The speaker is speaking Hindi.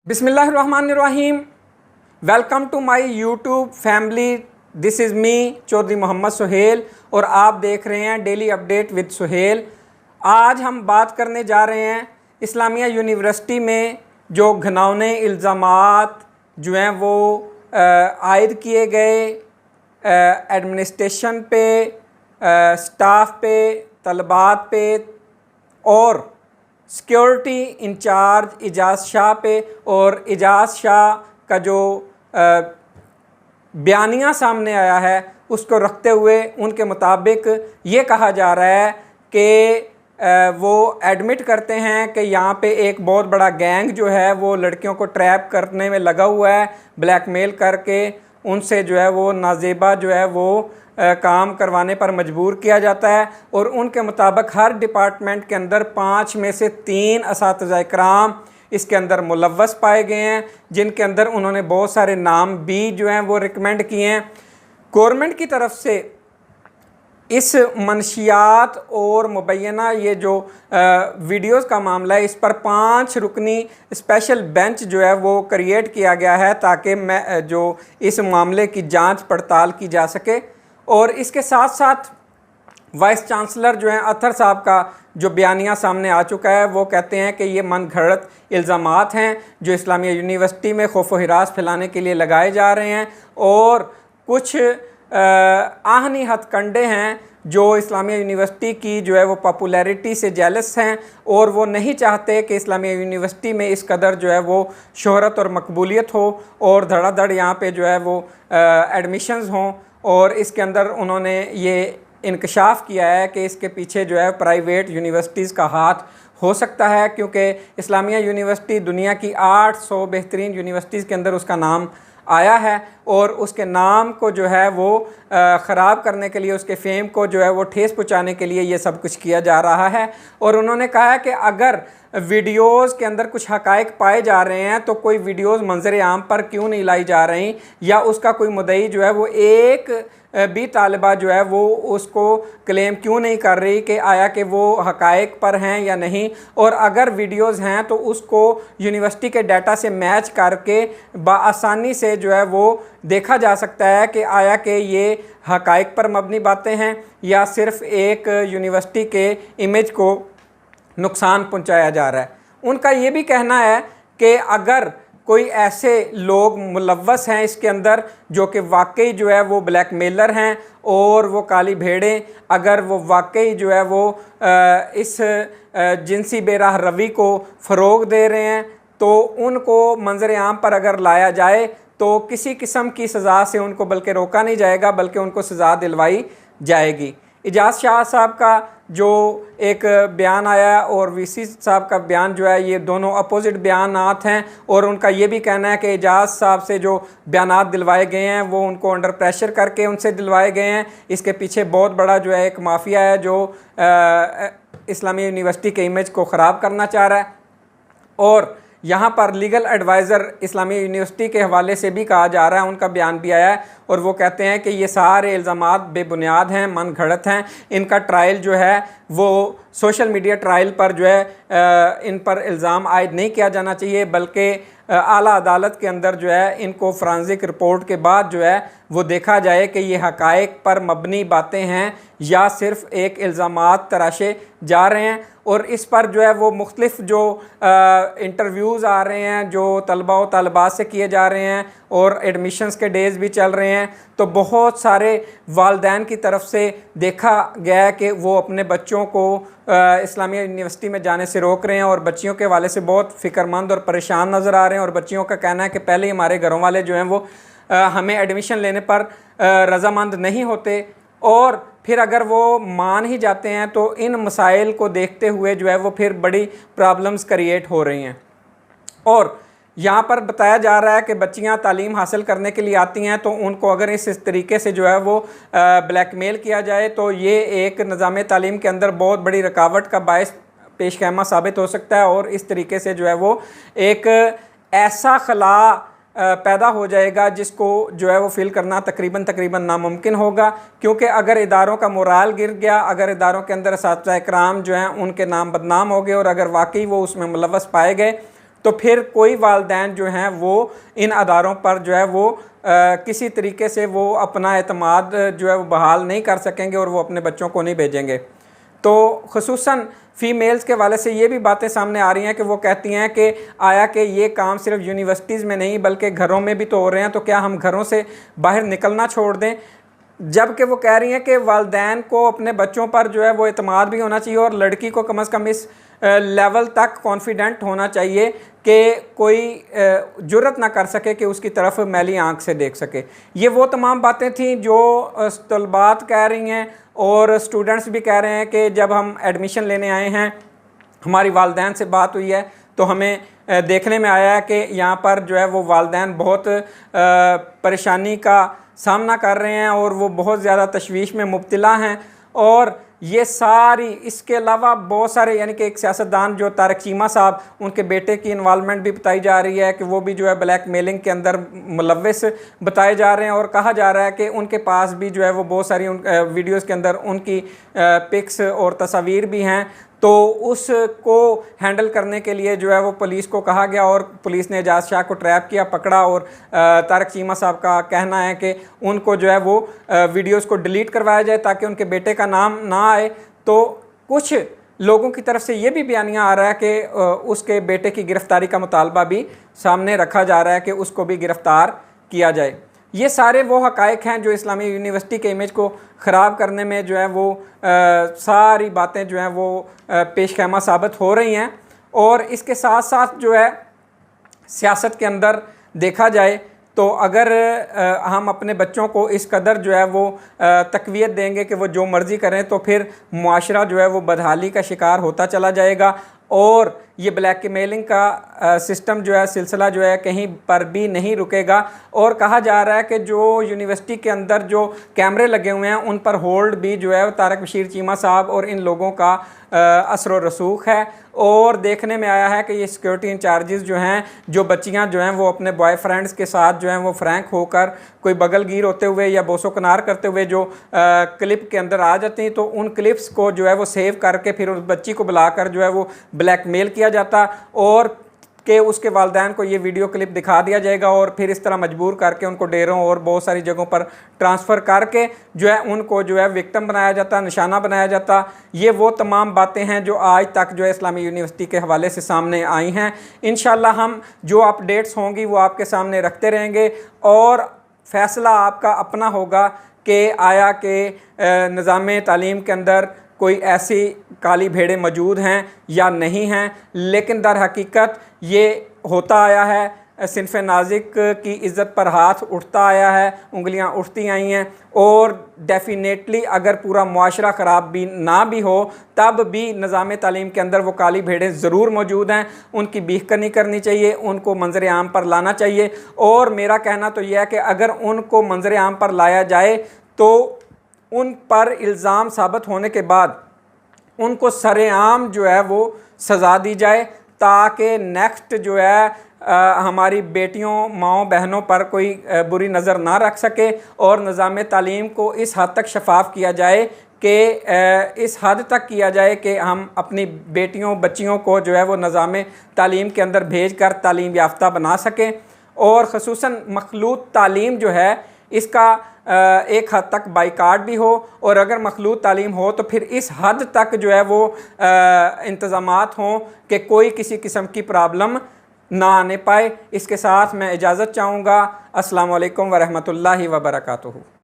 बिस्मिल्लाहिर्रहमानिर्रहीम। Welcome to my YouTube family. This is me Chaudhary Mohammad Suhail और आप देख रहे हैं डेली अपडेट विद सुहेल। आज हम बात करने जा रहे हैं इस्लामिया यूनिवर्सिटी में जो घिनौने इल्ज़ामात जो हैं वो आयद किए गए एडमिनिस्ट्रेशन पे, स्टाफ पे, तलबात पे और सिक्योरिटी इंचार्ज इजाज़ शाह पे। और इजाज़ शाह का जो बयानिया सामने आया है उसको रखते हुए उनके मुताबिक ये कहा जा रहा है कि वो एडमिट करते हैं कि यहाँ पे एक बहुत बड़ा गैंग जो है वो लड़कियों को ट्रैप करने में लगा हुआ है, ब्लैकमेल करके उनसे जो है वो नाजेबा जो है वो काम करवाने पर मजबूर किया जाता है। और उनके मुताबिक हर डिपार्टमेंट के अंदर 5 में से 3 असातिज़ा इकराम इसके अंदर मुलव्वस पाए गए हैं, जिनके अंदर उन्होंने बहुत सारे नाम भी जो हैं वो रिकमेंड किए हैं। गवर्नमेंट की तरफ से इस मनशियात और मुबैना ये जो वीडियोस का मामला है, इस पर 5 रुकनी स्पेशल बेंच जो है वो क्रिएट किया गया है ताकि मैं जो इस मामले की जांच पड़ताल की जा सके। और इसके साथ साथ वाइस चांसलर जो हैं अतर साहब का जो बयानिया सामने आ चुका है, वो कहते हैं कि ये मन घड़त इल्ज़ामात हैं जो इस्लामिया यूनिवर्सिटी में खौफ व हिरास फैलाने के लिए लगाए जा रहे हैं। और कुछ आहनी हथकंडे हैं जो इस्लामिया यूनिवर्सिटी की जो है वो पॉपुलैरिटी से जेलस हैं और वो नहीं चाहते कि इस्लामिया यूनिवर्सिटी में इस कदर जो है वो शोहरत और मकबूलियत हो और धड़ाधड़ यहाँ पे जो है वो एडमिशन्स हों। और इसके अंदर उन्होंने ये इंकशाफ किया है कि इसके पीछे जो है प्राइवेट यूनिवर्सिटीज़ का हाथ हो सकता है, क्योंकि इस्लामिया यूनिवर्सिटी दुनिया की 800 बेहतरीन यूनिवर्सिटीज़ के अंदर उसका नाम आया है और उसके नाम को जो है वो ख़राब करने के लिए, उसके फेम को जो है वो ठेस पहुँचाने के लिए ये सब कुछ किया जा रहा है। और उन्होंने कहा है कि अगर वीडियोज़ के अंदर कुछ हक़ाइक़ पाए जा रहे हैं तो कोई वीडियोज़ मंजर आम पर क्यों नहीं लाई जा रही, या उसका कोई मुद्दई जो है वो एक भी तालिबा जो है वो उसको क्लेम क्यों नहीं कर रही कि आया कि वो हक़ाइक़ पर हैं या नहीं। और अगर वीडियोज़ हैं तो उसको यूनिवर्सिटी के डाटा से मैच करके बआसानी से जो है वो देखा जा सकता है कि आया कि ये हक़ाइक़ पर मबनी बातें हैं या सिर्फ़ एक यूनिवर्सिटी के इमेज को नुकसान पहुंचाया जा रहा है। उनका ये भी कहना है कि अगर कोई ऐसे लोग मुलव्वस हैं इसके अंदर जो कि वाकई जो है वो ब्लैकमेलर हैं और वो काली भेड़ें, अगर वो वाकई जो है वो इस जिनसी बेराह रवि को फ़रोग़ दे रहे हैं तो उनको मंजर आम पर अगर लाया जाए तो किसी किस्म की सज़ा से उनको बल्कि रोका नहीं जाएगा, बल्कि उनको सज़ा दिलवाई जाएगी। इजाज़ शाह साहब का जो एक बयान आया और वीसी साहब का बयान जो है, ये दोनों अपोजिट बयानात हैं। और उनका ये भी कहना है कि इजाज़ साहब से जो बयानात दिलवाए गए हैं वो उनको अंडर प्रेशर करके उनसे दिलवाए गए हैं। इसके पीछे बहुत बड़ा जो है एक माफिया है जो इस्लामिया यूनिवर्सिटी के इमेज को ख़राब करना चाह रहा है। और यहाँ पर लीगल एडवाइज़र इस्लामिया यूनिवर्सिटी के हवाले से भी कहा जा रहा है, उनका बयान भी आया है और वो कहते हैं कि ये सारे इल्ज़ामात बेबुनियाद हैं, मन घड़त हैं। इनका ट्रायल जो है वो सोशल मीडिया ट्रायल पर जो है इन पर इल्ज़ाम आयद नहीं किया जाना चाहिए, बल्कि आला अदालत के अंदर जो है इनको फोरेंसिक रिपोर्ट के बाद जो है वो देखा जाए कि ये हक़ाइक़ पर मबनी बातें हैं या सिर्फ़ एक इल्ज़ामात तराशे जा रहे हैं। और इस पर जो है वो मुख्तलिफ़ जो इंटरव्यूज़ आ रहे हैं जो तलबा व तालिबात से किए जा रहे हैं और एडमिशन्स के डेज़ भी चल रहे हैं, तो बहुत सारे वालिदैन की तरफ से देखा गया है कि वो अपने बच्चों को इस्लामिया यूनिवर्सिटी में जाने से रोक रहे हैं और बच्चियों के हवाले से बहुत फ़िक्रमंद और परेशान नज़र आ रहे हैं। और बच्चियों का कहना है कि पहले ही हमारे घरों वाले जो हैं वो हमें एडमिशन लेने पर रज़ामंद नहीं होते, और फिर अगर वो मान ही जाते हैं तो इन मसाइल को देखते हुए जो है वो फिर बड़ी प्रॉब्लम्स क्रिएट हो रही हैं। और यहाँ पर बताया जा रहा है कि बच्चियाँ तालीम हासिल करने के लिए आती हैं तो उनको अगर इस तरीके से जो है वो ब्लैकमेल किया जाए तो ये एक निज़ाम तालीम के अंदर बहुत बड़ी रुकावट का बायस पेश ख़ैमा साबित हो सकता है। और इस तरीके से जो है वो एक ऐसा खला पैदा हो जाएगा जिसको जो है वो फ़िल करना तकरीबन नामुमकिन होगा, क्योंकि अगर इदारों का मोराल गिर गया, अगर इदारों के अंदर असातिज़ा इकराम जो हैं उनके नाम बदनाम हो गए और अगर वाकई वो उसमें मुलव्वस पाए गए तो फिर कोई वालिदैन जो हैं वो इन अदारों पर जो है वो किसी तरीके से वो अपना एतमाद जो है वो बहाल नहीं कर सकेंगे और वो अपने बच्चों को नहीं भेजेंगे। तो ख़ुसूसन फ़ीमेल्स के वाले से ये भी बातें सामने आ रही हैं कि वो कहती हैं कि आया कि ये काम सिर्फ यूनिवर्सिटीज़ में नहीं बल्कि घरों में भी तो हो रहे हैं, तो क्या हम घरों से बाहर निकलना छोड़ दें। जबकि वो कह रही हैं कि वालिदैन को अपने बच्चों पर जो है वो एतमाद भी होना चाहिए और लड़की को कम से कम इस लेवल तक कॉन्फिडेंट होना चाहिए कि कोई जुर्रत ना कर सके कि उसकी तरफ मैली आंख से देख सके। ये वो तमाम बातें थी जो तलबात कह रही हैं और स्टूडेंट्स भी कह रहे हैं कि जब हम एडमिशन लेने आए हैं, हमारी वालिदैन से बात हुई है तो हमें देखने में आया है कि यहाँ पर जो है वो वालिदैन बहुत परेशानी का सामना कर रहे हैं और वो बहुत ज़्यादा तशवीश में मुब्तला हैं। और ये सारी, इसके अलावा बहुत सारे, यानी कि एक सियासतदान जो तारिक चीमा साहब, उनके बेटे की इन्वॉल्वमेंट भी बताई जा रही है कि वो भी जो है ब्लैक मेलिंग के अंदर मुलव्वस बताए जा रहे हैं। और कहा जा रहा है कि उनके पास भी जो है वो बहुत सारी वीडियोज़ के अंदर उनकी पिक्स और तस्वीर भी हैं। तो उसको हैंडल करने के लिए जो है वो पुलिस को कहा गया और पुलिस ने एजाज शाह को ट्रैप किया, पकड़ा। और तारिक चीमा साहब का कहना है कि उनको जो है वो वीडियोस को डिलीट करवाया जाए ताकि उनके बेटे का नाम ना आए। तो कुछ लोगों की तरफ से ये भी बयानिया आ रहा है कि उसके बेटे की गिरफ़्तारी का मुतालबा भी सामने रखा जा रहा है कि उसको भी गिरफ़्तार किया जाए। ये सारे वो हक़ाइक़ हैं जो इस्लामिया यूनिवर्सिटी के इमेज को ख़राब करने में जो है वो सारी बातें जो हैं वो पेश ख़ैमा साबित हो रही हैं। और इसके साथ साथ जो है सियासत के अंदर देखा जाए तो अगर हम अपने बच्चों को इस कदर जो है वो तक़वियत देंगे कि वो जो मर्ज़ी करें तो फिर मुआशरा जो है वो बदहाली का शिकार होता चला जाएगा और ये ब्लैक मेलिंग का सिस्टम जो है, सिलसिला जो है कहीं पर भी नहीं रुकेगा। और कहा जा रहा है कि जो यूनिवर्सिटी के अंदर जो कैमरे लगे हुए हैं उन पर होल्ड भी जो है तारिक बशीर चीमा साहब और इन लोगों का असर व रसूख है। और देखने में आया है कि ये सिक्योरिटी इंचार्जेस जो हैं, जो बच्चियां जो हैं वो अपने बॉयफ्रेंड्स के साथ जो हैं वो फ्रैंक होकर कोई बगलगीर होते हुए या बोसो कनार करते हुए जो क्लिप के अंदर आ जाती हैं, तो उन क्लिप्स को जो है वो सेव करके फिर उस बच्ची को बुलाकर जो है वो ब्लैकमेल किया जाता और कि उसके वालिदैन को ये वीडियो क्लिप दिखा दिया जाएगा और फिर इस तरह मजबूर करके उनको डेरों और बहुत सारी जगहों पर ट्रांसफ़र करके जो है उनको जो है विक्टिम बनाया जाता, निशाना बनाया जाता। ये वो तमाम बातें हैं जो आज तक जो है इस्लामी यूनिवर्सिटी के हवाले से सामने आई हैं। इंशाअल्लाह हम जो अपडेट्स होंगी वो आपके सामने रखते रहेंगे और फ़ैसला आपका अपना होगा कि आया कि निज़ाम तालीम के अंदर कोई ऐसी काली भेड़ें मौजूद हैं या नहीं हैं। लेकिन दर हकीकत ये होता आया है, सिनफ़ नाज़िक की इज़्ज़त पर हाथ उठता आया है, उंगलियां उठती आई हैं। और डेफिनेटली अगर पूरा मुआशरा ख़राब भी ना भी हो तब भी निज़ाम तालीम के अंदर वो काली भेड़ें ज़रूर मौजूद हैं। उनकी बीखकनी करनी चाहिए, उनको मंजर आम पर लाना चाहिए। और मेरा कहना तो यह है कि अगर उनको मंजर आम पर लाया जाए तो उन पर इल्ज़ाम साबित होने के बाद उनको सरेआम जो है वो सज़ा दी जाए ताकि नेक्स्ट जो है हमारी बेटियों, माओ, बहनों पर कोई बुरी नज़र ना रख सके। और निज़ाम तालीम को इस हद तक शफाफ किया जाए कि इस हद तक किया जाए कि हम अपनी बेटियों, बच्चियों को जो है वो निज़ाम तालीम के अंदर भेज कर तालीम याफ्ता बना सकें। और ख़ुसूसन मखलूत तालीम जो है इसका एक हद तक बाइकाट भी हो और अगर मखलूत तालीम हो तो फिर इस हद तक जो है वो इंतज़ामात हों कि कोई किसी किस्म की प्रॉब्लम ना आने पाए। इसके साथ मैं इजाज़त चाहूँगा। अस्सलामु अलैकुम वरहमतुल्लाहि वबरकातुहू।